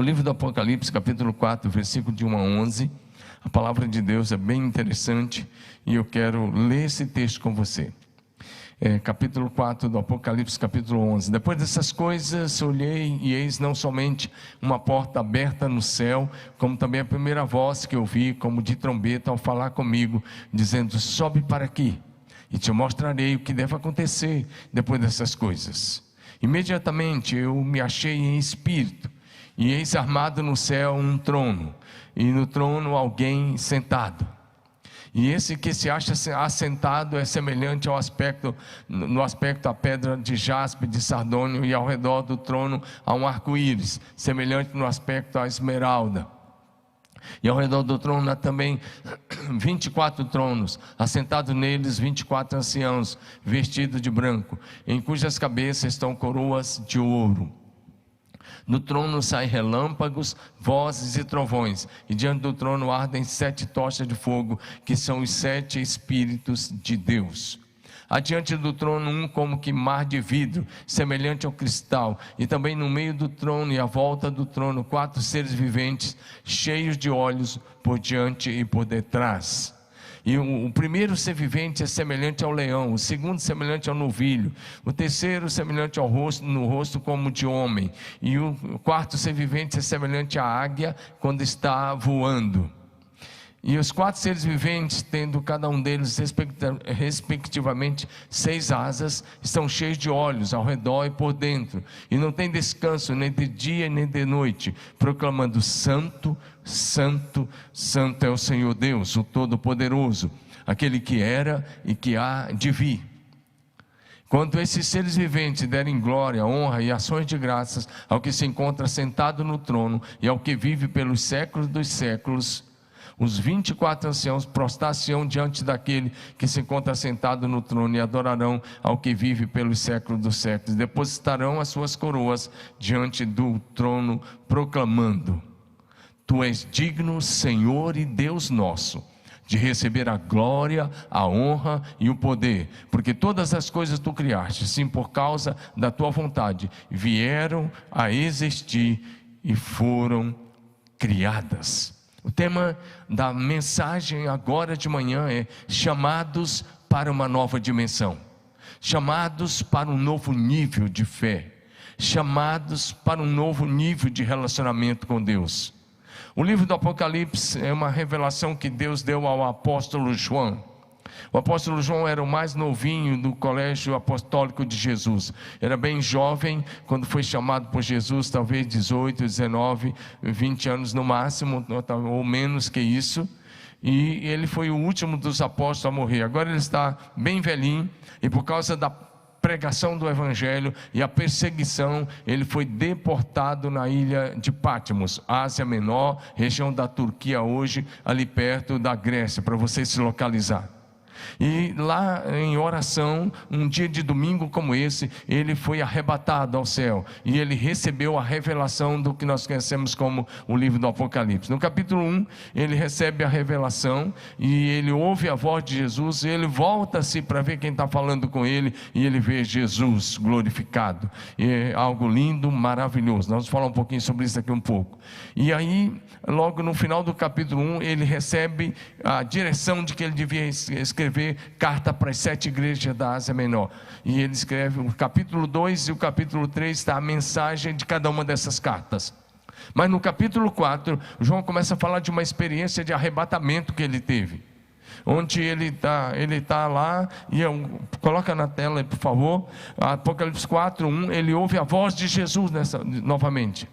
livro do Apocalipse, capítulo 4, versículo de 1 a 11, a palavra de Deus é bem interessante e eu quero ler esse texto com você. Capítulo 4 do Apocalipse, capítulo 11. Depois dessas coisas, olhei e eis não somente uma porta aberta no céu, como também a primeira voz que ouvi, como de trombeta, ao falar comigo, dizendo: sobe para aqui, e te mostrarei o que deve acontecer depois dessas coisas. Imediatamente eu me achei em espírito, e eis armado no céu um trono, e no trono alguém sentado. E esse que se acha assentado é semelhante no aspecto à pedra de jaspe, de sardônio, e ao redor do trono há um arco-íris, semelhante no aspecto à esmeralda. E ao redor do trono há também 24 tronos, assentados neles 24 anciãos, vestidos de branco, em cujas cabeças estão coroas de ouro. Do trono saem relâmpagos, vozes e trovões, e diante do trono ardem 7 tochas de fogo, que são os 7 Espíritos de Deus. Adiante do trono um como que mar de vidro, semelhante ao cristal, e também no meio do trono e à volta do trono 4 seres viventes, cheios de olhos por diante e por detrás. E o primeiro ser vivente é semelhante ao leão, o segundo semelhante ao novilho, o terceiro semelhante ao rosto, no rosto como de homem, e o quarto ser vivente é semelhante à águia quando está voando. E os 4 seres viventes, tendo cada um deles respectivamente 6 asas, estão cheios de olhos ao redor e por dentro, e não tem descanso nem de dia nem de noite, proclamando: Santo, Santo, Santo é o Senhor Deus, o Todo-Poderoso, aquele que era e que há de vir. Quando esses seres viventes derem glória, honra e ações de graças ao que se encontra sentado no trono e ao que vive pelos séculos dos séculos, os 24 anciãos prostrar-se-ão diante daquele que se encontra sentado no trono e adorarão ao que vive pelos séculos dos séculos. Depositarão as suas coroas diante do trono, proclamando: Tu és digno, Senhor e Deus nosso, de receber a glória, a honra e o poder, porque todas as coisas tu criaste, sim, por causa da tua vontade, vieram a existir e foram criadas. O tema da mensagem agora de manhã é: chamados para uma nova dimensão, chamados para um novo nível de fé, chamados para um novo nível de relacionamento com Deus. O livro do Apocalipse é uma revelação que Deus deu ao apóstolo João. O apóstolo João era o mais novinho do colégio apostólico de Jesus, era bem jovem quando foi chamado por Jesus, talvez 18, 19, 20 anos no máximo, ou menos que isso, e ele foi o último dos apóstolos a morrer. Agora ele está bem velhinho, e por causa da pregação do evangelho e a perseguição, ele foi deportado na ilha de Patmos, Ásia Menor, região da Turquia hoje, ali perto da Grécia, para você se localizar. E lá em oração, um dia de domingo como esse, ele foi arrebatado ao céu, e ele recebeu a revelação do que nós conhecemos como o livro do Apocalipse. No capítulo 1, ele recebe a revelação, e ele ouve a voz de Jesus, e ele volta-se para ver quem está falando com ele, e ele vê Jesus glorificado. É algo lindo, maravilhoso. Nós vamos falar um pouquinho sobre isso aqui um pouco. E aí, logo no final do capítulo 1, ele recebe a direção de que ele devia escrever carta para as 7 igrejas da Ásia Menor, e ele escreve o capítulo 2 e o capítulo 3, está a mensagem de cada uma dessas cartas. Mas no capítulo 4, João começa a falar de uma experiência de arrebatamento que ele teve, onde ele está lá, e coloca na tela por favor, Apocalipse 4, 1, ele ouve a voz de Jesus novamente.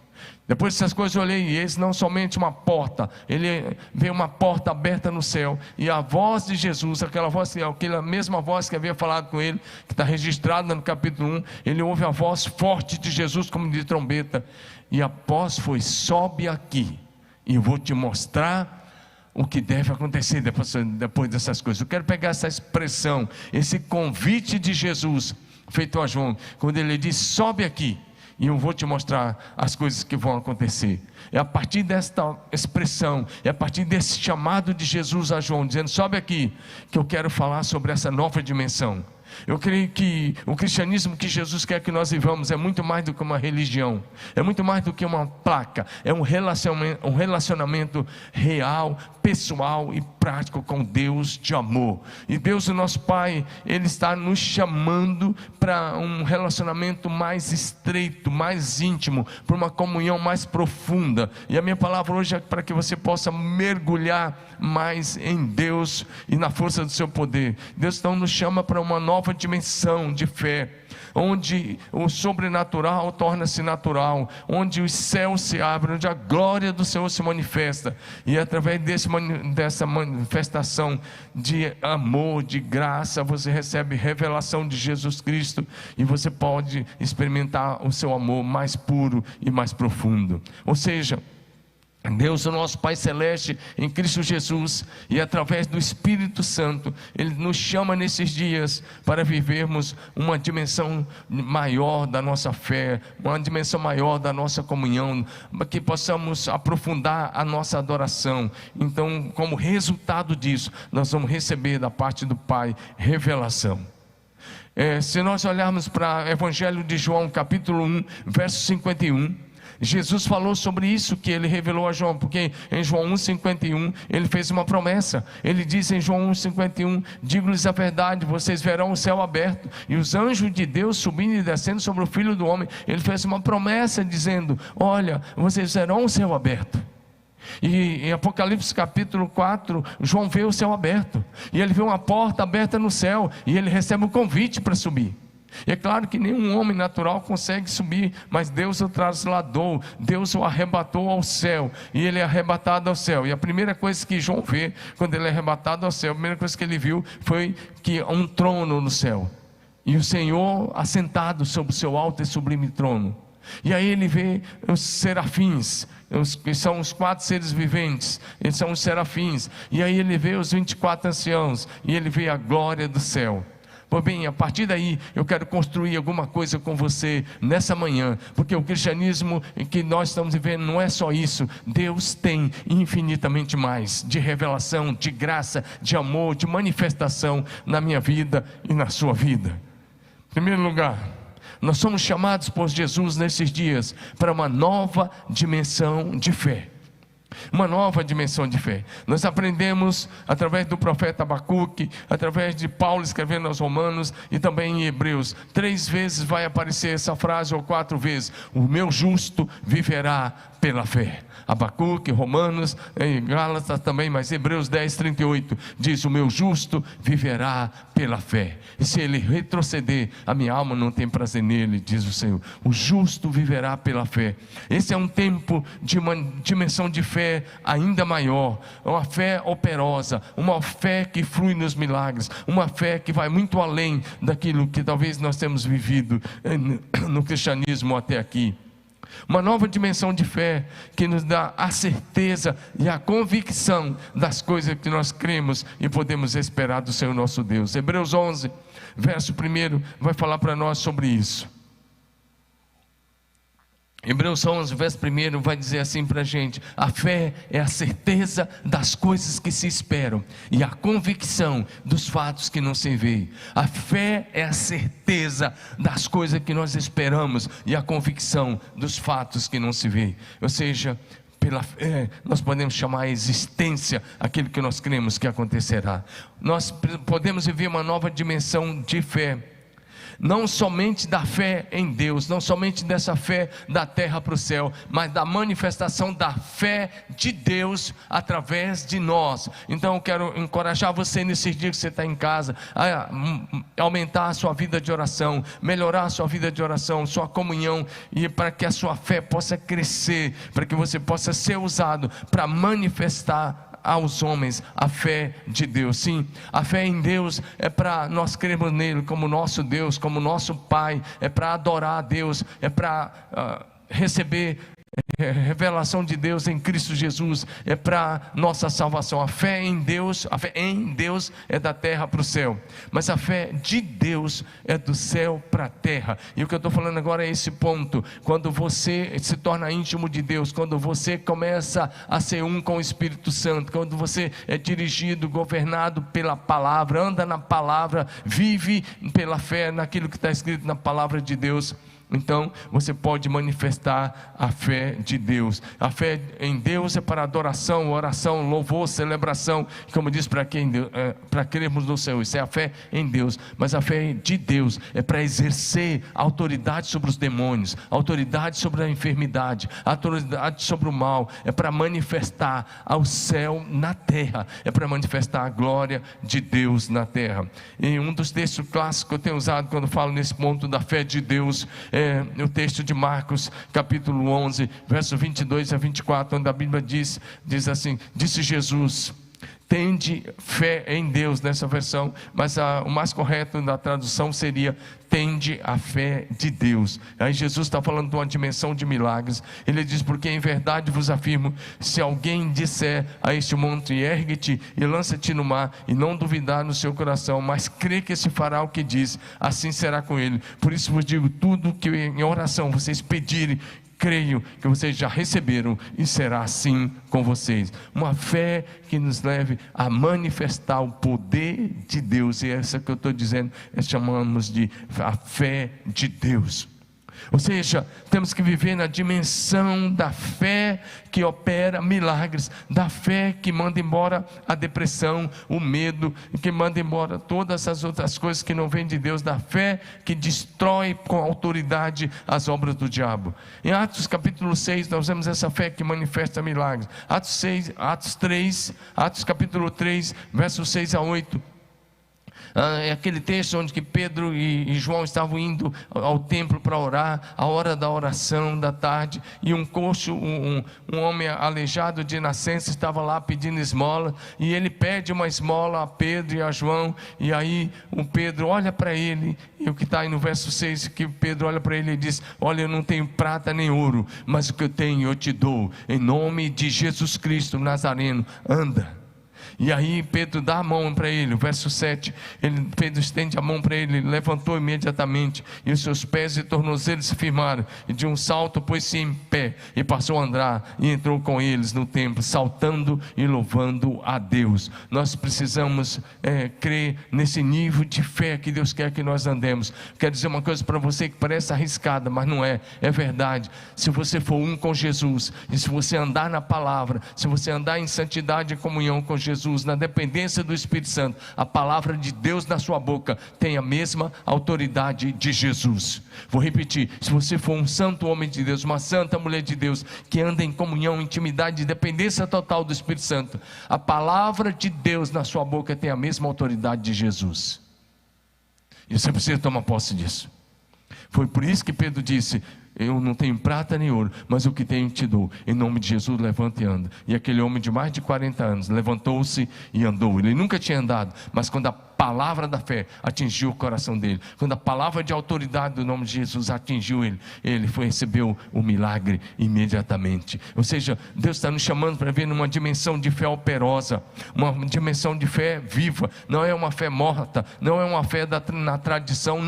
Depois dessas coisas eu olhei, e eis não somente uma porta, ele vê uma porta aberta no céu, e a voz de Jesus, aquela mesma voz que havia falado com ele, que está registrada no capítulo 1, ele ouve a voz forte de Jesus como de trombeta, e a voz foi: sobe aqui, e eu vou te mostrar o que deve acontecer depois dessas coisas. Eu quero pegar essa expressão, esse convite de Jesus feito a João, quando ele diz: sobe aqui, e eu vou te mostrar as coisas que vão acontecer. É a partir desta expressão, é a partir desse chamado de Jesus a João, dizendo: sobe aqui, que eu quero falar sobre essa nova dimensão. Eu creio que o cristianismo que Jesus quer que nós vivamos é muito mais do que uma religião, é muito mais do que uma placa, é um relacionamento real, pessoal e prático com Deus de amor. E Deus, o nosso Pai, Ele está nos chamando para um relacionamento mais estreito, mais íntimo, para uma comunhão mais profunda. E a minha palavra hoje é para que você possa mergulhar mais em Deus e na força do seu poder. Deus então nos chama para uma nova dimensão de fé, onde o sobrenatural torna-se natural, onde os céus se abrem, onde a glória do Senhor se manifesta, e através dessa manifestação de amor, de graça, você recebe revelação de Jesus Cristo, e você pode experimentar o seu amor mais puro e mais profundo. Ou seja, Deus, o nosso Pai Celeste, em Cristo Jesus, e através do Espírito Santo, Ele nos chama nesses dias para vivermos uma dimensão maior da nossa fé, uma dimensão maior da nossa comunhão, para que possamos aprofundar a nossa adoração. Então, como resultado disso, nós vamos receber da parte do Pai revelação. Se nós olharmos para o Evangelho de João, capítulo 1, verso 51, Jesus falou sobre isso que Ele revelou a João, porque em João 1,51 Ele fez uma promessa. Ele disse em João 1,51: digo-lhes a verdade, vocês verão o céu aberto e os anjos de Deus subindo e descendo sobre o Filho do Homem. Ele fez uma promessa dizendo: olha, vocês verão o céu aberto. E em Apocalipse capítulo 4, João vê o céu aberto, e ele vê uma porta aberta no céu, e ele recebe um convite para subir. E é claro que nenhum homem natural consegue subir, mas Deus o trasladou, Deus o arrebatou ao céu, e ele é arrebatado ao céu. E a primeira coisa que João vê, quando ele é arrebatado ao céu, a primeira coisa que ele viu foi que um trono no céu, e o Senhor assentado sobre o seu alto e sublime trono. E aí ele vê os serafins, que são os 4 seres viventes, eles são os serafins. E aí ele vê os 24 anciãos, e ele vê a glória do céu. Pois bem, a partir daí eu quero construir alguma coisa com você nessa manhã, porque o cristianismo que nós estamos vivendo não é só isso. Deus tem infinitamente mais de revelação, de graça, de amor, de manifestação na minha vida e na sua vida. Em primeiro lugar, nós somos chamados por Jesus nesses dias para uma nova dimensão de fé. Uma nova dimensão de fé. Nós aprendemos através do profeta Abacuque, através de Paulo escrevendo aos Romanos e também em Hebreus. 3 vezes vai aparecer essa frase, ou 4 vezes: o meu justo viverá pela fé. Abacuque, Romanos, em Gálatas também, mas Hebreus 10, 38 diz: o meu justo viverá pela fé, e se ele retroceder, a minha alma não tem prazer nele, diz o Senhor. O justo viverá pela fé. Esse é um tempo de uma dimensão de fé ainda maior, uma fé operosa, uma fé que flui nos milagres, uma fé que vai muito além daquilo que talvez nós temos vivido no cristianismo até aqui. Uma nova dimensão de fé que nos dá a certeza e a convicção das coisas que nós cremos e podemos esperar do Senhor nosso Deus. Hebreus 11, verso 1 vai falar para nós sobre isso. Hebreus 11, verso 1 vai dizer assim para a gente: a fé é a certeza das coisas que se esperam e a convicção dos fatos que não se veem. A fé é a certeza das coisas que nós esperamos e a convicção dos fatos que não se veem. Ou seja, pela fé nós podemos chamar a existência aquilo que nós cremos que acontecerá. Nós podemos viver uma nova dimensão de fé, não somente da fé em Deus, não somente dessa fé da terra para o céu, mas da manifestação da fé de Deus através de nós. Então eu quero encorajar você nesses dias que você está em casa, a aumentar a sua vida de oração, melhorar a sua vida de oração, sua comunhão, e para que a sua fé possa crescer, para que você possa ser usado para manifestar aos homens a fé de Deus. Sim, a fé em Deus é para nós crermos nele como nosso Deus, como nosso Pai, é para adorar a Deus, é para receber revelação de Deus em Cristo Jesus é para nossa salvação. A fé em Deus é da terra para o céu, mas a fé de Deus é do céu para a terra. E o que eu estou falando agora é esse ponto: quando você se torna íntimo de Deus, quando você começa a ser um com o Espírito Santo, quando você é dirigido, governado pela palavra, anda na palavra, vive pela fé naquilo que está escrito na palavra de Deus, então você pode manifestar a fé de Deus. A fé em Deus é para adoração, oração, louvor, celebração, como diz para crermos no Senhor. Isso é a fé em Deus. Mas a fé de Deus é para exercer autoridade sobre os demônios, autoridade sobre a enfermidade, autoridade sobre o mal. É para manifestar ao céu na terra, é para manifestar a glória de Deus na terra. E um dos textos clássicos que eu tenho usado quando falo nesse ponto da fé de Deus é o texto de Marcos, capítulo 11, verso 22 a 24, onde a Bíblia diz assim: disse Jesus: tende fé em Deus, nessa versão, mas o mais correto da tradução seria: tende a fé de Deus. Aí Jesus está falando de uma dimensão de milagres. Ele diz: porque em verdade vos afirmo, se alguém disser a este monte, ergue-te e lança-te no mar, e não duvidar no seu coração, mas crê que se fará o que diz, assim será com ele. Por isso vos digo, tudo que em oração vocês pedirem, creio que vocês já receberam, e será assim com vocês. Uma fé que nos leve a manifestar o poder de Deus. E essa que eu estou dizendo, chamamos de a fé de Deus. Ou seja, temos que viver na dimensão da fé que opera milagres, da fé que manda embora a depressão, o medo, que manda embora todas as outras coisas que não vêm de Deus, da fé que destrói com autoridade as obras do diabo. Em Atos capítulo 6, nós vemos essa fé que manifesta milagres. Atos capítulo 3, versos 6 a 8. É aquele texto onde que Pedro e João estavam indo ao templo para orar, a hora da oração da tarde, e um coxo, um homem aleijado de nascença estava lá pedindo esmola, e ele pede uma esmola a Pedro e a João, e aí o Pedro olha para ele, e o que está aí no verso 6, que Pedro olha para ele e diz: olha, eu não tenho prata nem ouro, mas o que eu tenho eu te dou, em nome de Jesus Cristo Nazareno, anda. E aí Pedro dá a mão para ele, o verso 7, Pedro estende a mão para ele, ele levantou imediatamente, e os seus pés e tornozelos se firmaram, e de um salto pôs-se em pé, e passou a andar, e entrou com eles no templo, saltando e louvando a Deus. Nós precisamos crer nesse nível de fé que Deus quer que nós andemos. Quero dizer uma coisa para você que parece arriscada, mas não é, é verdade. Se você for um com Jesus, e se você andar na palavra, se você andar em santidade e comunhão com Jesus, na dependência do Espírito Santo, a palavra de Deus na sua boca tem a mesma autoridade de Jesus. Vou repetir: se você for um santo homem de Deus, uma santa mulher de Deus, que anda em comunhão, intimidade e dependência total do Espírito Santo, a palavra de Deus na sua boca tem a mesma autoridade de Jesus. E você precisa tomar posse disso. Foi por isso que Pedro disse: eu não tenho prata nem ouro, mas o que tenho te dou. Em nome de Jesus, levanta e anda. E aquele homem de mais de 40 anos levantou-se e andou. Ele nunca tinha andado, mas quando a palavra da fé atingiu o coração dele, quando a palavra de autoridade do nome de Jesus atingiu ele, ele recebeu o milagre imediatamente. Ou seja, Deus está nos chamando para ver numa dimensão de fé operosa, uma dimensão de fé viva. Não é uma fé morta, não é uma fé na tradição,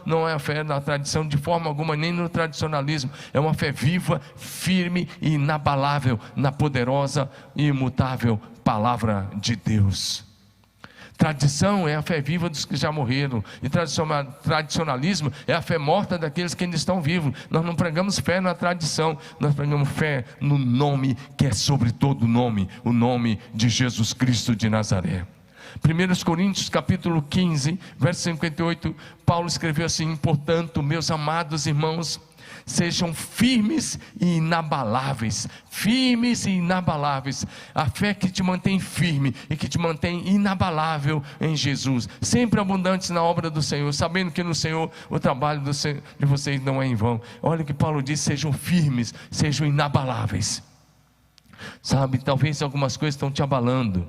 não é a fé na tradição de forma alguma, nem no tradicionalismo. É uma fé viva, firme e inabalável na poderosa e imutável palavra de Deus. Tradição é a fé viva dos que já morreram, e tradicionalismo é a fé morta daqueles que ainda estão vivos. Nós não pregamos fé na tradição, nós pregamos fé no nome que é sobre todo nome, o nome de Jesus Cristo de Nazaré. 1 Coríntios capítulo 15, verso 58, Paulo escreveu assim: portanto, meus amados irmãos, sejam firmes e inabaláveis. Firmes e inabaláveis. A fé que te mantém firme e que te mantém inabalável em Jesus, sempre abundantes na obra do Senhor, sabendo que no Senhor o trabalho de vocês não é em vão. Olha o que Paulo diz: sejam firmes, sejam inabaláveis. Sabe, talvez algumas coisas estão te abalando.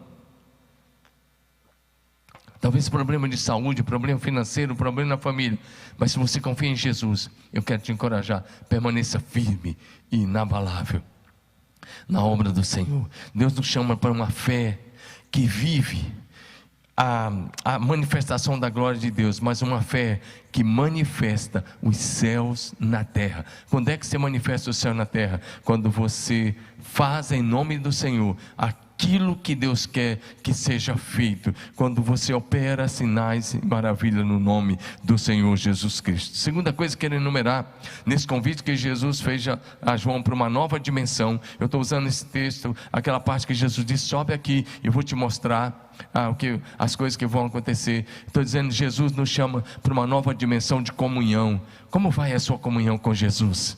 Talvez problema de saúde, problema financeiro, problema na família. Mas se você confia em Jesus, eu quero te encorajar, permaneça firme e inabalável na obra do Senhor. Deus nos chama para uma fé que vive a manifestação da glória de Deus, mas uma fé que manifesta os céus na terra. Quando é que você manifesta o céu na terra? Quando você faz em nome do Senhor aquilo que Deus quer que seja feito, quando você opera sinais e maravilha no nome do Senhor Jesus Cristo. Segunda coisa que eu quero enumerar, nesse convite que Jesus fez a João para uma nova dimensão, eu estou usando esse texto, aquela parte que Jesus disse, sobe aqui, eu vou te mostrar as coisas que vão acontecer. Estou dizendo, Jesus nos chama para uma nova dimensão de comunhão. Como vai a sua comunhão com Jesus?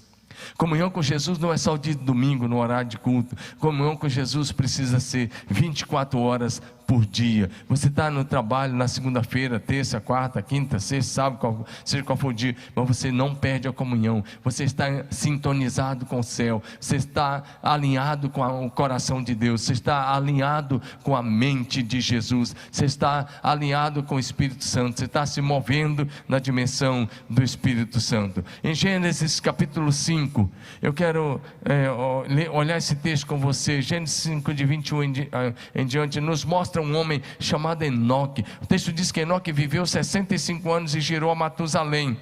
Comunhão com Jesus não é só o dia de domingo, no horário de culto. Comunhão com Jesus precisa ser 24 horas por dia. Você está no trabalho na segunda-feira, terça, quarta, quinta, sexta, sábado, seja qual for o dia, mas você não perde a comunhão. Você está sintonizado com o céu, você está alinhado com o coração de Deus, você está alinhado com a mente de Jesus, você está alinhado com o Espírito Santo, você está se movendo na dimensão do Espírito Santo. Em Gênesis capítulo 5, eu quero olhar esse texto com você. Gênesis 5 de 21 em diante nos mostra um homem chamado Enoque. O texto diz que Enoque viveu 65 anos e gerou a Matusalém.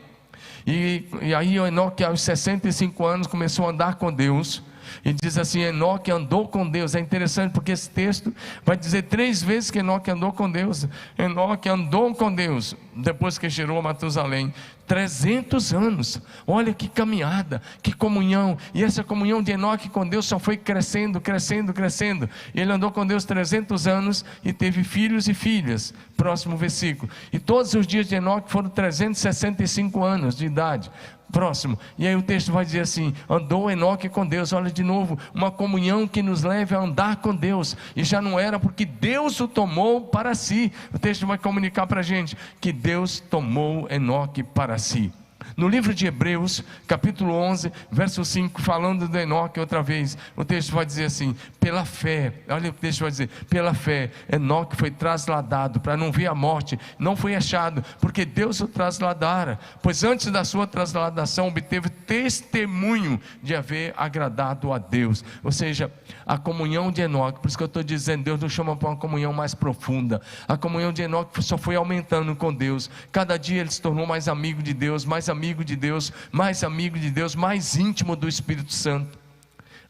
E aí Enoque aos 65 anos começou a andar com Deus. E diz assim, Enoque andou com Deus. É interessante porque esse texto vai dizer 3 vezes que Enoque andou com Deus. Enoque andou com Deus depois que gerou Matusalém. 300 anos, olha que caminhada, que comunhão. E essa comunhão de Enoque com Deus só foi crescendo, crescendo, crescendo. Ele andou com Deus 300 anos e teve filhos e filhas. Próximo versículo. E todos os dias de Enoque foram 365 anos de idade. Próximo, e aí o texto vai dizer assim, andou Enoque com Deus. Olha de novo, uma comunhão que nos leve a andar com Deus, e já não era porque Deus o tomou para si. O texto vai comunicar para a gente, que Deus tomou Enoque para si. No livro de Hebreus, capítulo 11, verso 5, falando de Enoque outra vez, o texto vai dizer assim, pela fé, olha o que o texto vai dizer, pela fé, Enoque foi trasladado para não ver a morte, não foi achado, porque Deus o trasladara, pois antes da sua trasladação obteve testemunho de haver agradado a Deus. Ou seja, a comunhão de Enoque, por isso que eu estou dizendo, Deus nos chama para uma comunhão mais profunda. A comunhão de Enoque só foi aumentando com Deus, cada dia ele se tornou mais amigo de Deus, mais amigo de Deus, mais amigo de Deus, mais íntimo do Espírito Santo,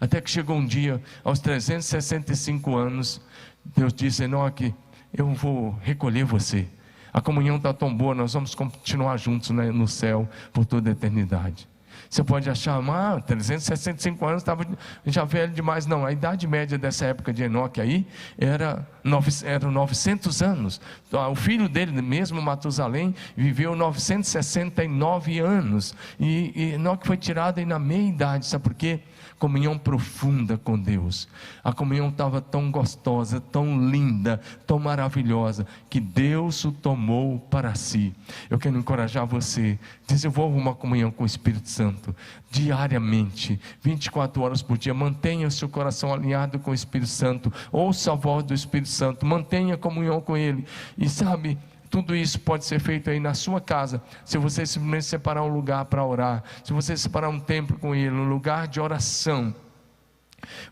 até que chegou um dia, aos 365 anos, Deus disse, Enoque, eu vou recolher você, a comunhão está tão boa, nós vamos continuar juntos, né, no céu, por toda a eternidade. Você pode achar, 365 anos, estava já velho demais. Não, a idade média dessa época de Enoque aí, eram 900 anos. O filho dele mesmo, Matusalém, viveu 969 anos. E Enoque foi tirado aí na meia idade, sabe por quê? Comunhão profunda com Deus. A comunhão estava tão gostosa, tão linda, tão maravilhosa, que Deus o tomou para si. Eu quero encorajar você, desenvolva uma comunhão com o Espírito Santo, diariamente, 24 horas por dia. Mantenha o seu coração alinhado com o Espírito Santo, ouça a voz do Espírito Santo, mantenha a comunhão com Ele. E sabe, tudo isso pode ser feito aí na sua casa, se você simplesmente separar um lugar para orar, se você separar um tempo com Ele, um lugar de oração,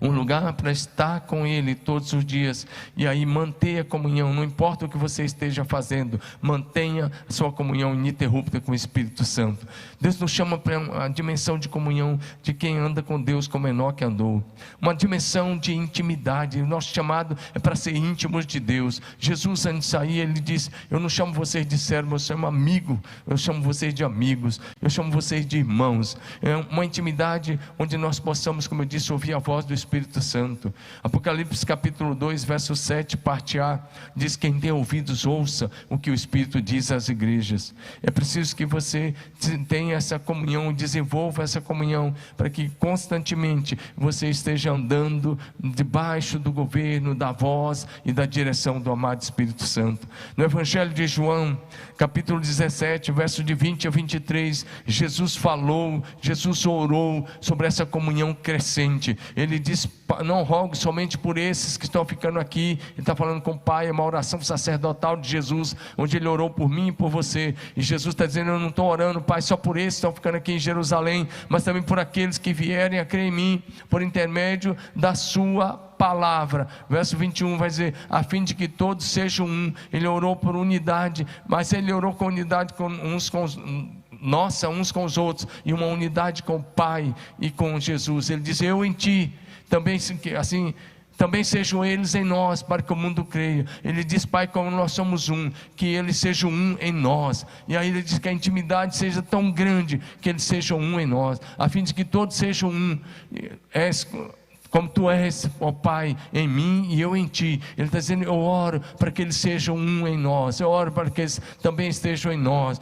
um lugar para estar com Ele todos os dias, e aí manter a comunhão, não importa o que você esteja fazendo, mantenha a sua comunhão ininterrupta com o Espírito Santo. Deus nos chama para a dimensão de comunhão de quem anda com Deus como Enoque andou, uma dimensão de intimidade. O nosso chamado é para ser íntimos de Deus. Jesus, antes de sair, Ele disse, eu não chamo vocês de servo, eu chamo amigo, eu chamo vocês de amigos, eu chamo vocês de irmãos. É uma intimidade onde nós possamos, como eu disse, ouvir a voz do Espírito Santo. Apocalipse capítulo 2, verso 7, parte A, diz, quem tem ouvidos ouça o que o Espírito diz às igrejas. É preciso que você tenha essa comunhão, desenvolva essa comunhão, para que constantemente você esteja andando debaixo do governo, da voz e da direção do amado Espírito Santo. No Evangelho de João, capítulo 17, verso de 20 a 23, Jesus falou, Jesus orou sobre essa comunhão crescente. Ele ele diz: não rogo somente por esses que estão ficando aqui. Ele está falando com o Pai, é uma oração sacerdotal de Jesus, onde ele orou por mim e por você. E Jesus está dizendo: eu não estou orando, Pai, só por esses que estão ficando aqui em Jerusalém, mas também por aqueles que vierem a crer em mim, por intermédio da sua palavra. Verso 21 vai dizer: a fim de que todos sejam um. Ele orou por unidade, mas ele orou com unidade uns com os outros, e uma unidade com o Pai e com Jesus. Ele diz: eu em ti, também assim, também sejam eles em nós, para que o mundo creia. Ele diz: Pai, como nós somos um, que eles sejam um em nós. E aí ele diz que a intimidade seja tão grande, que eles sejam um em nós, a fim de que todos sejam um, como tu és, ó Pai, em mim e eu em ti. Ele está dizendo: eu oro para que eles sejam um em nós, eu oro para que eles também estejam em nós,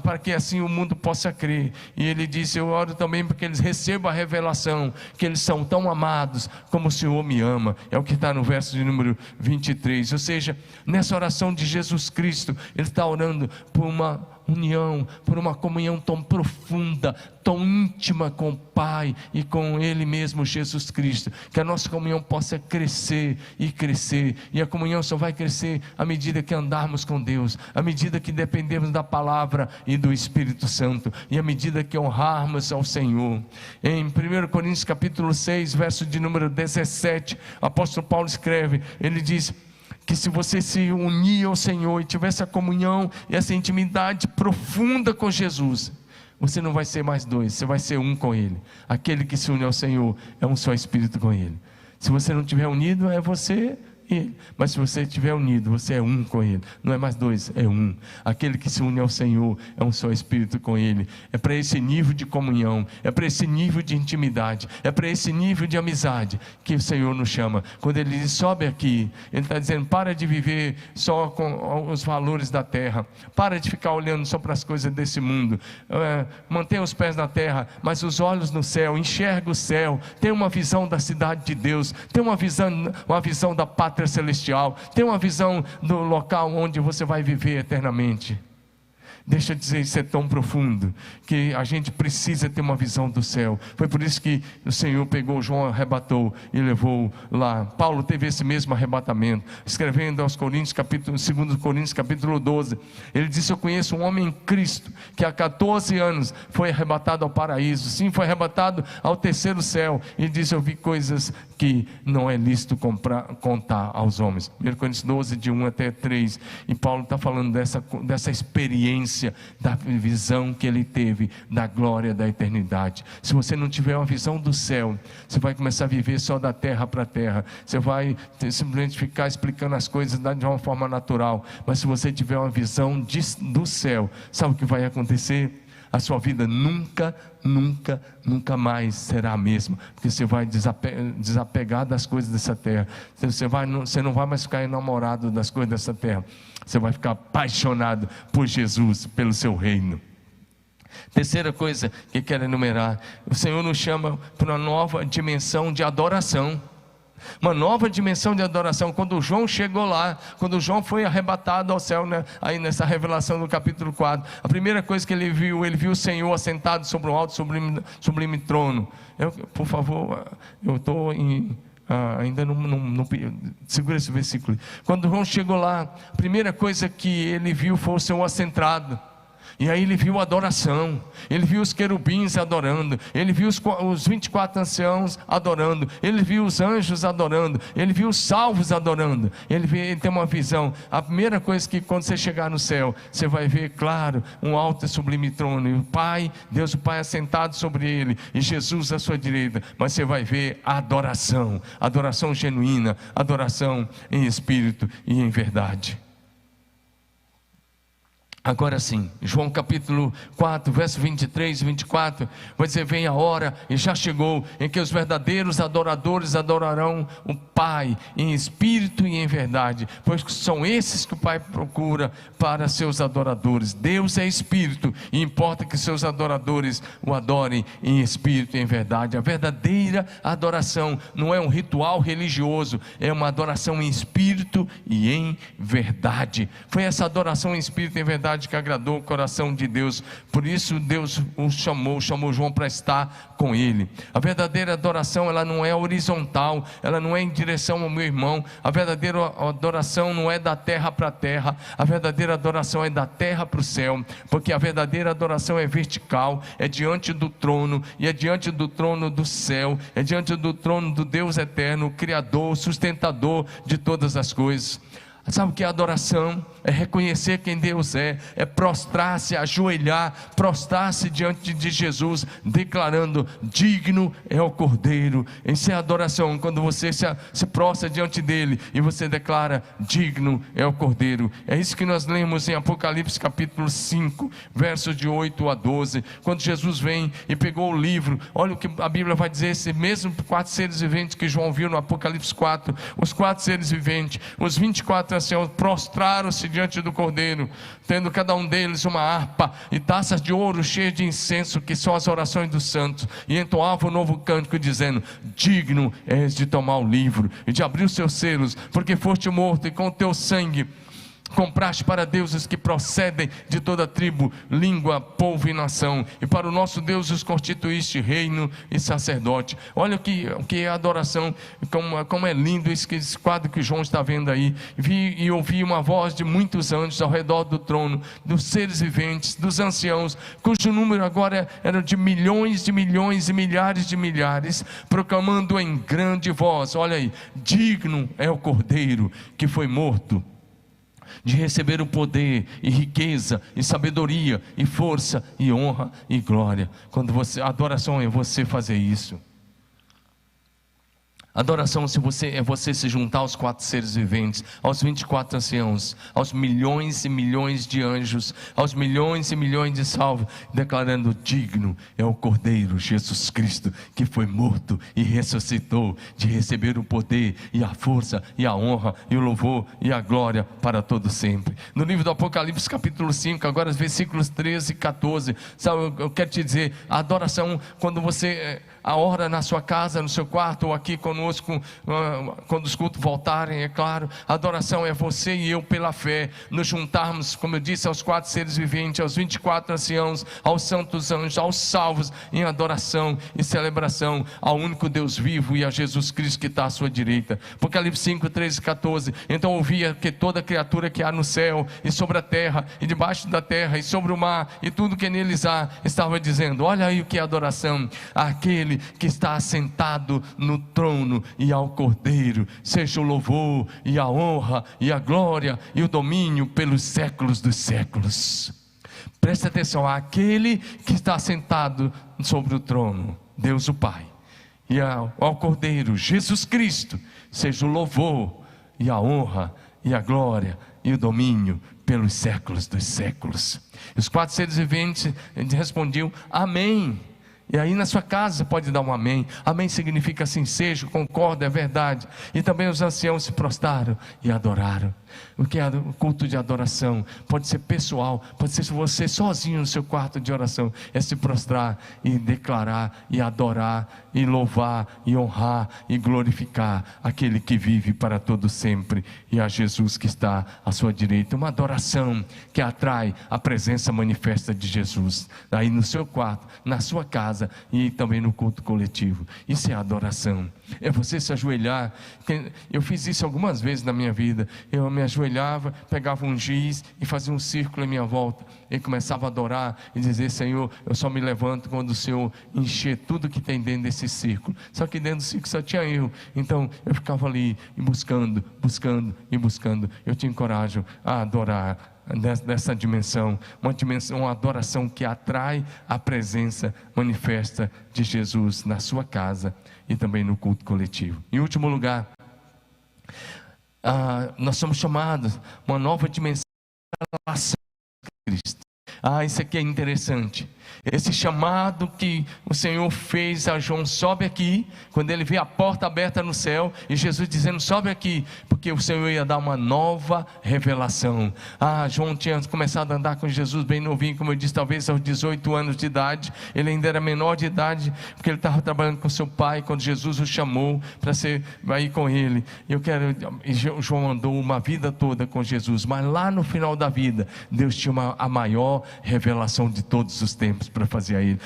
para que assim o mundo possa crer. E ele disse: eu oro também para que eles recebam a revelação, que eles são tão amados como o Senhor me ama. É o que está no verso de número 23. Ou seja, nessa oração de Jesus Cristo, ele está orando por uma união, por uma comunhão tão profunda, tão íntima com o Pai e com Ele mesmo, Jesus Cristo, que a nossa comunhão possa crescer e crescer. E a comunhão só vai crescer à medida que andarmos com Deus, à medida que dependemos da palavra e do Espírito Santo, e à medida que honrarmos ao Senhor. Em 1 Coríntios capítulo 6, verso de número 17, o apóstolo Paulo escreve, ele diz que se você se unir ao Senhor e tiver essa comunhão e essa intimidade profunda com Jesus, você não vai ser mais dois, você vai ser um com Ele. Aquele que se une ao Senhor é um só Espírito com Ele. Se você não estiver unido, é você e Ele. Mas se você estiver unido, você é um com Ele. Não é mais dois, é um. Aquele que se une ao Senhor é um só Espírito com Ele. É para esse nível de comunhão, é para esse nível de intimidade, é para esse nível de amizade que o Senhor nos chama. Quando Ele diz: sobe aqui, Ele está dizendo: para de viver só com os valores da terra, para de ficar olhando só para as coisas desse mundo, mantenha os pés na terra, mas os olhos no céu, enxerga o céu, tem uma visão da cidade de Deus, tem uma visão da pátria celestial, tem uma visão do local onde você vai viver eternamente. Deixa eu dizer, isso é tão profundo, que a gente precisa ter uma visão do céu. Foi por isso que o Senhor pegou João, arrebatou e levou lá. Paulo teve esse mesmo arrebatamento, escrevendo aos Coríntios, 2 Coríntios capítulo 12, ele disse: eu conheço um homem em Cristo, que há 14 anos foi arrebatado ao paraíso, sim, foi arrebatado ao terceiro céu. Ele disse: eu vi coisas que não é lícito contar aos homens. 1 Coríntios 12, de 1 até 3, e Paulo está falando dessa experiência, da visão que ele teve da glória da eternidade. Se você não tiver uma visão do céu, você vai começar a viver só da terra para terra, você vai simplesmente ficar explicando as coisas de uma forma natural. Mas se você tiver uma visão do céu, sabe o que vai acontecer? A sua vida nunca mais será a mesma, porque você vai desapegar das coisas dessa terra. Você não vai mais ficar enamorado das coisas dessa terra, você vai ficar apaixonado por Jesus, pelo seu reino. Terceira coisa que quero enumerar: o Senhor nos chama para uma nova dimensão de adoração. Uma nova dimensão de adoração. Quando João chegou lá, quando João foi arrebatado ao céu, né, aí nessa revelação do capítulo 4, a primeira coisa que ele viu o Senhor assentado sobre um alto sublime trono. Por favor, eu estou ainda não segura esse versículo. Quando João chegou lá, a primeira coisa que ele viu foi o Senhor assentado. E aí ele viu a adoração, ele viu os querubins adorando, ele viu os 24 anciãos adorando, ele viu os anjos adorando, ele viu os salvos adorando. Ele tem uma visão. A primeira coisa que quando você chegar no céu, você vai ver, claro, um alto e sublime trono, e o Pai, Deus o Pai assentado sobre ele, e Jesus à sua direita. Mas você vai ver a adoração genuína, adoração em espírito e em verdade. Agora sim, João capítulo 4, verso 23 e 24, vai dizer: vem a hora, e já chegou, em que os verdadeiros adoradores adorarão o Pai em espírito e em verdade, pois são esses que o Pai procura para seus adoradores. Deus é espírito, e importa que seus adoradores o adorem em espírito e em verdade. A verdadeira adoração não é um ritual religioso, é uma adoração em espírito e em verdade. Foi essa adoração em espírito e em verdade mensagem que agradou o coração de Deus. Por isso Deus o chamou João para estar com ele. A verdadeira adoração, ela não é horizontal, ela não é em direção ao meu irmão. A verdadeira adoração não é da terra para a terra, a verdadeira adoração é da terra para o céu, porque a verdadeira adoração é vertical, é diante do trono, e é diante do trono do céu, é diante do trono do Deus eterno, Criador, sustentador de todas as coisas. Sabe o que é adoração? É reconhecer quem Deus é prostrar-se, ajoelhar, prostrar-se diante de Jesus, declarando: digno é o Cordeiro. Isso é adoração, quando você se prostra diante dele e você declara: digno é o Cordeiro. É isso que nós lemos em Apocalipse capítulo 5, versos de 8 a 12, quando Jesus vem e pegou o livro. Olha o que a Bíblia vai dizer, esse mesmo 4 seres viventes que João viu no Apocalipse 4, os 4 seres viventes, os 24 anciãos prostraram-se diante do Cordeiro, tendo cada um deles uma harpa e taças de ouro cheias de incenso, que são as orações dos santos, e entoavam um novo cântico dizendo: digno és de tomar o livro e de abrir os seus selos, porque foste morto e com o teu sangue compraste para Deus os que procedem de toda tribo, língua, povo e nação, e para o nosso Deus os constituíste reino e sacerdote. Olha o que é adoração, como é lindo esse quadro que João está vendo aí. Vi e ouvi uma voz de muitos anjos ao redor do trono, dos seres viventes, dos anciãos, cujo número agora era de milhões e milhares de milhares, proclamando em grande voz: olha aí, digno é o Cordeiro que foi morto de receber o poder e riqueza e sabedoria e força e honra e glória. A adoração é você fazer isso. Adoração é você se juntar aos 4 seres viventes, aos 24 anciãos, aos milhões e milhões de anjos, aos milhões e milhões de salvos, declarando: digno é o Cordeiro Jesus Cristo, que foi morto e ressuscitou, de receber o poder e a força e a honra e o louvor e a glória para todo sempre. No livro do Apocalipse capítulo 5, agora os versículos 13 e 14, sabe, eu quero te dizer, a adoração, quando você ora na sua casa, no seu quarto, ou aqui conosco, quando os cultos voltarem, é claro, a adoração é você e eu, pela fé, nos juntarmos, como eu disse, aos 4 seres viventes, aos 24 anciãos, aos santos anjos, aos salvos, em adoração e celebração ao único Deus vivo e a Jesus Cristo que está à sua direita. Apocalipse 5, 13 e 14. Então ouvia que toda criatura que há no céu e sobre a terra e debaixo da terra e sobre o mar e tudo que neles há, estava dizendo: olha aí o que é adoração, aquele que está assentado no trono e ao Cordeiro, seja o louvor e a honra e a glória e o domínio pelos séculos dos séculos. Preste atenção, aquele que está assentado sobre o trono, Deus o Pai, e ao Cordeiro, Jesus Cristo, seja o louvor e a honra e a glória e o domínio pelos séculos dos séculos. Os 4 seres viventes respondiam: amém. E aí na sua casa você pode dar um amém. Amém significa assim seja, concordo, é verdade. E também os anciãos se prostraram e adoraram. O que é o culto de adoração? Pode ser pessoal, pode ser você sozinho no seu quarto de oração. É se prostrar e declarar e adorar e louvar e honrar e glorificar aquele que vive para todo sempre, e a Jesus que está à sua direita. Uma adoração que atrai a presença manifesta de Jesus aí no seu quarto, na sua casa e também no culto coletivo. Isso é adoração. É você se ajoelhar. Eu fiz isso algumas vezes na minha vida. Eu me ajoelhava, pegava um giz e fazia um círculo em minha volta e começava a adorar e dizer: Senhor, eu só me levanto quando o Senhor encher tudo que tem dentro desse círculo. Só que dentro do círculo só tinha eu. Então eu ficava ali buscando. Eu te encorajo a adorar dessa dimensão, uma adoração que atrai a presença manifesta de Jesus na sua casa e também no culto coletivo. Em último lugar, nós somos chamados a uma nova dimensão da relação com Cristo. Isso aqui é interessante. Esse chamado que o Senhor fez a João: sobe aqui, quando ele vê a porta aberta no céu, e Jesus dizendo: sobe aqui, porque o Senhor ia dar uma nova revelação. João tinha começado a andar com Jesus bem novinho, como eu disse, talvez aos 18 anos de idade. Ele ainda era menor de idade, porque ele estava trabalhando com seu pai, quando Jesus o chamou para ir com ele. João andou uma vida toda com Jesus, mas lá no final da vida, Deus tinha a maior revelação de todos os tempos para fazer a ele.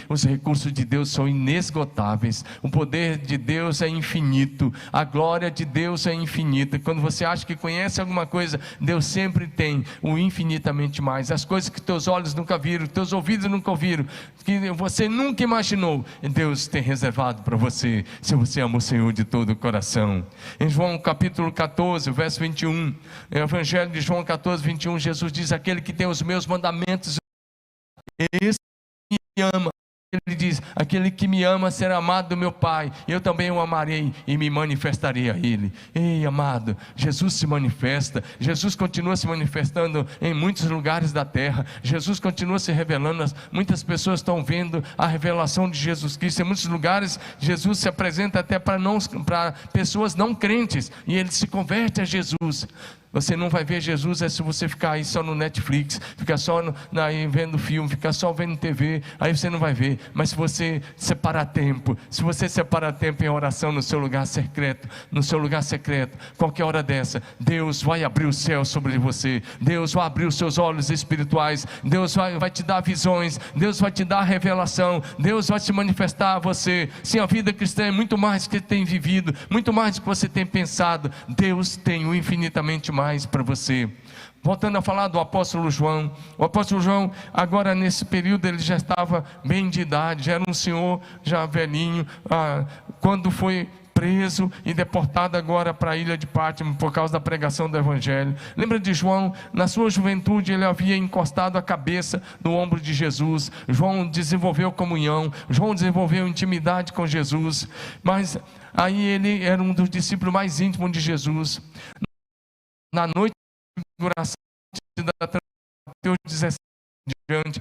Os recursos de Deus são inesgotáveis, o poder de Deus é infinito, a glória de Deus é infinita. Quando você acha que conhece alguma coisa, Deus sempre tem o infinitamente mais. As coisas que teus olhos nunca viram, teus ouvidos nunca ouviram, que você nunca imaginou, Deus tem reservado para você, se você ama o Senhor de todo o coração. Em João capítulo 14, verso 21, Evangelho de João 14, 21, Jesus diz: aquele que tem os meus mandamentos, esse me ama. Ele diz: aquele que me ama será amado do meu Pai, eu também o amarei e me manifestarei a ele. Amado, Jesus se manifesta, Jesus continua se manifestando em muitos lugares da terra, Jesus continua se revelando. Muitas pessoas estão vendo a revelação de Jesus Cristo. Em muitos lugares Jesus se apresenta até para pessoas não crentes, e ele se converte a Jesus. Você não vai ver Jesus se você ficar aí só no Netflix, ficar só aí vendo filme, ficar só vendo TV, aí você não vai ver. Mas se você separar tempo, em oração no seu lugar secreto, qualquer hora dessa, Deus vai abrir o céu sobre você, Deus vai abrir os seus olhos espirituais, Deus vai te dar visões, Deus vai te dar revelação, Deus vai se manifestar a você. Sim, a vida cristã é muito mais do que tem vivido, muito mais do que você tem pensado. Deus tem o infinitamente mais para você. Voltando a falar do apóstolo João, o apóstolo João, agora nesse período, ele já estava bem de idade, já era um senhor, já velhinho, quando foi preso e deportado agora para a ilha de Pátmos por causa da pregação do Evangelho. Lembra de João? Na sua juventude ele havia encostado a cabeça no ombro de Jesus. João desenvolveu comunhão, João desenvolveu intimidade com Jesus, mas aí ele era um dos discípulos mais íntimos de Jesus. Na noite da transfiguração, Mateus 17 diante,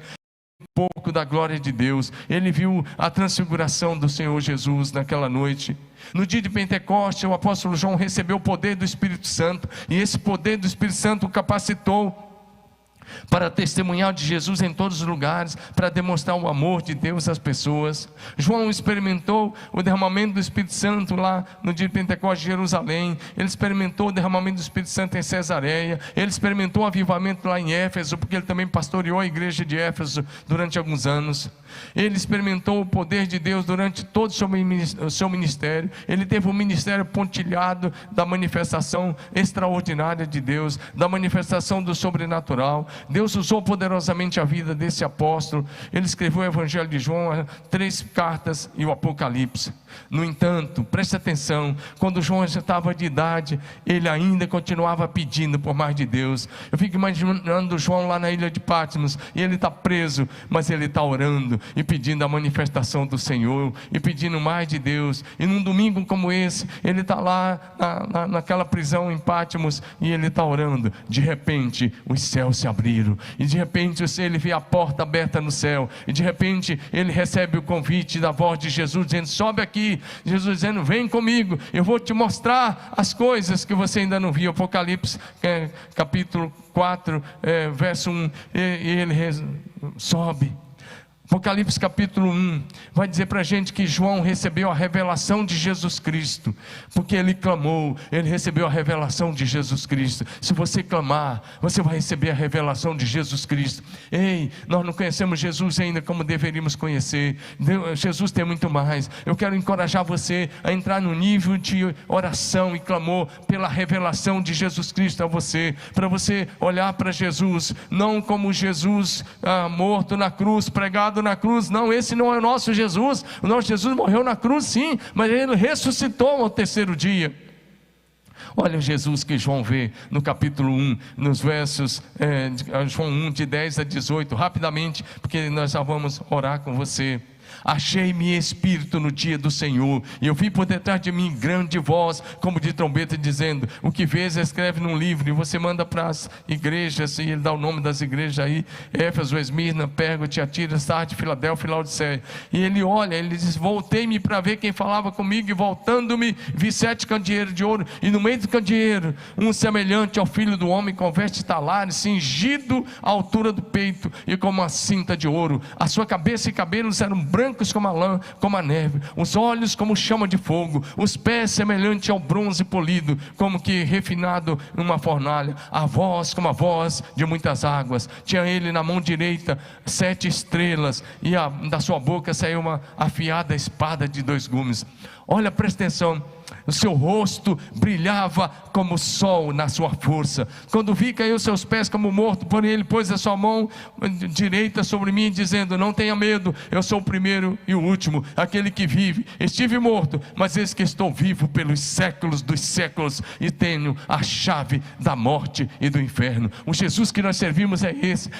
um pouco da glória de Deus, ele viu a transfiguração do Senhor Jesus naquela noite. No dia de Pentecostes, o apóstolo João recebeu o poder do Espírito Santo, e esse poder do Espírito Santo o capacitou para testemunhar de Jesus em todos os lugares, para demonstrar o amor de Deus às pessoas. João experimentou o derramamento do Espírito Santo lá no dia de Pentecostes em Jerusalém, ele experimentou o derramamento do Espírito Santo em Cesareia, ele experimentou o avivamento lá em Éfeso, porque ele também pastoreou a igreja de Éfeso durante alguns anos. Ele experimentou o poder de Deus durante todo o seu ministério. Ele teve um ministério pontilhado da manifestação extraordinária de Deus, da manifestação do sobrenatural. Deus usou poderosamente a vida desse apóstolo. Ele escreveu o Evangelho de João, 3 cartas e o Apocalipse. No entanto, preste atenção, quando João já estava de idade, ele ainda continuava pedindo por mais de Deus. Eu fico imaginando João lá na ilha de Pátmos, e ele está preso, mas ele está orando e pedindo a manifestação do Senhor, e pedindo mais de Deus. E num domingo como esse, ele está lá naquela prisão em Pátmos, e ele está orando. De repente os céus se abriram, e de repente ele vê a porta aberta no céu, e de repente ele recebe o convite da voz de Jesus dizendo: sobe aqui. Jesus dizendo: vem comigo, eu vou te mostrar as coisas que você ainda não viu. Apocalipse capítulo 4, verso 1, e ele sobe. Apocalipse capítulo 1 vai dizer para a gente que João recebeu a revelação de Jesus Cristo, porque ele clamou, ele recebeu a revelação de Jesus Cristo. Se você clamar, você vai receber a revelação de Jesus Cristo. Nós não conhecemos Jesus ainda como deveríamos conhecer. Jesus tem muito mais. Eu quero encorajar você a entrar no nível de oração e clamor pela revelação de Jesus Cristo a você, para você olhar para Jesus, não como Jesus morto na cruz, pregado na cruz. Não, esse não é o nosso Jesus. O nosso Jesus morreu na cruz, sim, mas ele ressuscitou ao terceiro dia. Olha o Jesus que João vê no capítulo 1, nos versos João 1, de 10 a 18, rapidamente, porque nós já vamos orar com você. Achei-me espírito no dia do Senhor, e eu vi por detrás de mim grande voz, como de trombeta, dizendo: o que vês, escreve num livro, e você manda para as igrejas, e ele dá o nome das igrejas aí: Éfeso, Esmirna, Pérgamo, Tiatira, Sardes, Filadélfia, Laodiceia. E ele olha, ele diz: voltei-me para ver quem falava comigo, e voltando-me, vi 7 candeeiros de ouro, e no meio do candeeiro, um semelhante ao filho do homem, com vestes talares, cingido à altura do peito, e com uma cinta de ouro. A sua cabeça e cabelos eram brancos como a lã, como a neve, os olhos como chama de fogo, os pés semelhante ao bronze polido, como que refinado numa fornalha, a voz como a voz de muitas águas. Tinha ele na mão direita 7 estrelas, e da sua boca saiu uma afiada espada de 2 gumes. Olha, presta atenção. O seu rosto brilhava como o sol na sua força. Quando vi, caiu seus pés como morto, porém ele pôs a sua mão direita sobre mim, dizendo: não tenha medo, eu sou o primeiro e o último, aquele que vive. Estive morto, mas eis que estou vivo pelos séculos dos séculos, e tenho a chave da morte e do inferno. O Jesus que nós servimos é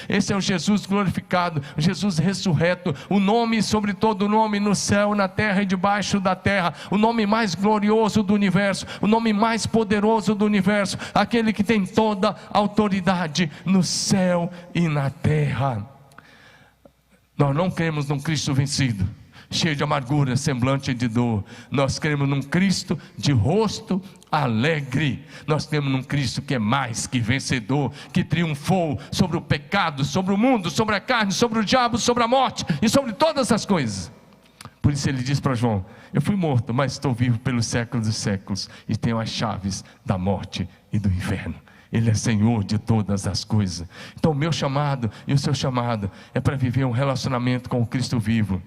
esse é o Jesus glorificado, o Jesus ressurreto, o nome sobre todo nome, no céu, na terra e debaixo da terra, o nome mais glorioso do universo, o nome mais poderoso do universo, aquele que tem toda a autoridade no céu e na terra. Nós não cremos num Cristo vencido, cheio de amargura, semblante de dor. Nós cremos num Cristo de rosto alegre. Nós temos num Cristo que é mais que vencedor, que triunfou sobre o pecado, sobre o mundo, sobre a carne, sobre o diabo, sobre a morte e sobre todas as coisas. Por isso ele diz para João: eu fui morto, mas estou vivo pelos séculos dos séculos, e tenho as chaves da morte e do inferno. Ele é Senhor de todas as coisas. Então o meu chamado e o seu chamado é para viver um relacionamento com o Cristo vivo,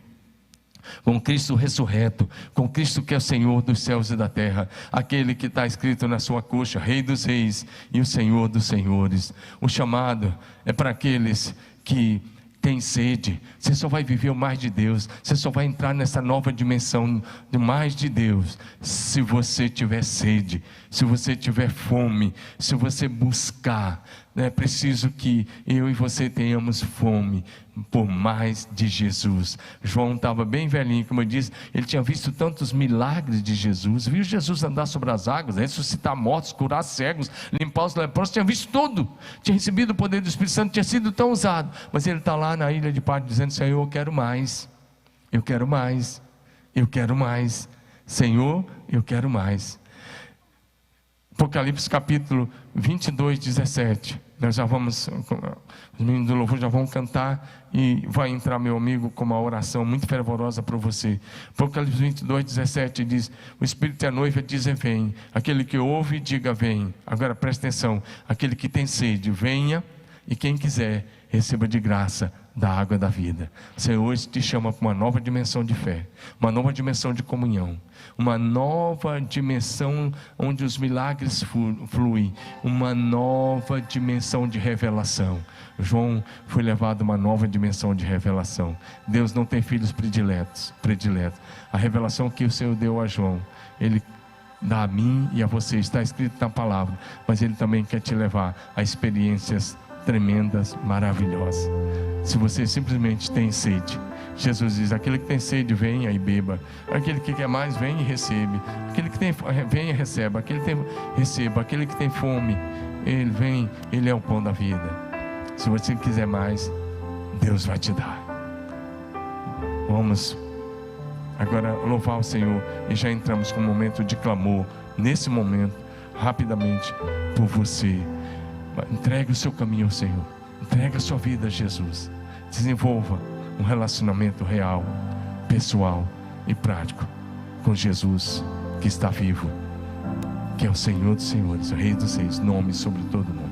com Cristo ressurreto, com Cristo que é o Senhor dos céus e da terra, aquele que está escrito na sua coxa: Rei dos reis e o Senhor dos senhores. O chamado é para aqueles que tem sede. Você só vai viver o mais de Deus, você só vai entrar nessa nova dimensão do mais de Deus se você tiver sede, se você tiver fome, se você buscar. É preciso que eu e você tenhamos fome por mais de Jesus. João estava bem velhinho, como eu disse, ele tinha visto tantos milagres de Jesus, viu Jesus andar sobre as águas, ressuscitar mortos, curar cegos, limpar os leprosos, tinha visto tudo, tinha recebido o poder do Espírito Santo, tinha sido tão usado, mas ele está lá na ilha de Patmos dizendo: Senhor, eu quero mais, eu quero mais, eu quero mais, Senhor, eu quero mais. Apocalipse capítulo 22, 17. Nós já vamos, os meninos do louvor já vão cantar, e vai entrar meu amigo com uma oração muito fervorosa para você. Apocalipse 22, 17 diz: o Espírito e a noiva dizem: vem. Aquele que ouve, diga: vem. Agora presta atenção: aquele que tem sede, venha, e quem quiser, receba de graça da água da vida. O Senhor hoje te chama para uma nova dimensão de fé, uma nova dimensão de comunhão, uma nova dimensão onde os milagres fluem, uma nova dimensão de revelação. João foi levado a uma nova dimensão de revelação. Deus não tem filhos prediletos. A revelação que o Senhor deu a João, Ele dá a mim e a você, está escrito na palavra, mas Ele também quer te levar a experiências tremendas, maravilhosas. Se você simplesmente tem sede, Jesus diz: aquele que tem sede, venha e beba. Aquele que quer mais, vem e recebe. Aquele que tem, venha e receba. Receba. Aquele que tem fome, ele vem, ele é o pão da vida. Se você quiser mais, Deus vai te dar. Vamos agora louvar o Senhor, e já entramos com um momento de clamor. Nesse momento, rapidamente, por você. Entregue o seu caminho ao Senhor, entregue a sua vida a Jesus, desenvolva um relacionamento real, pessoal e prático com Jesus, que está vivo, que é o Senhor dos senhores, o Rei dos reis, nome sobre todo nome.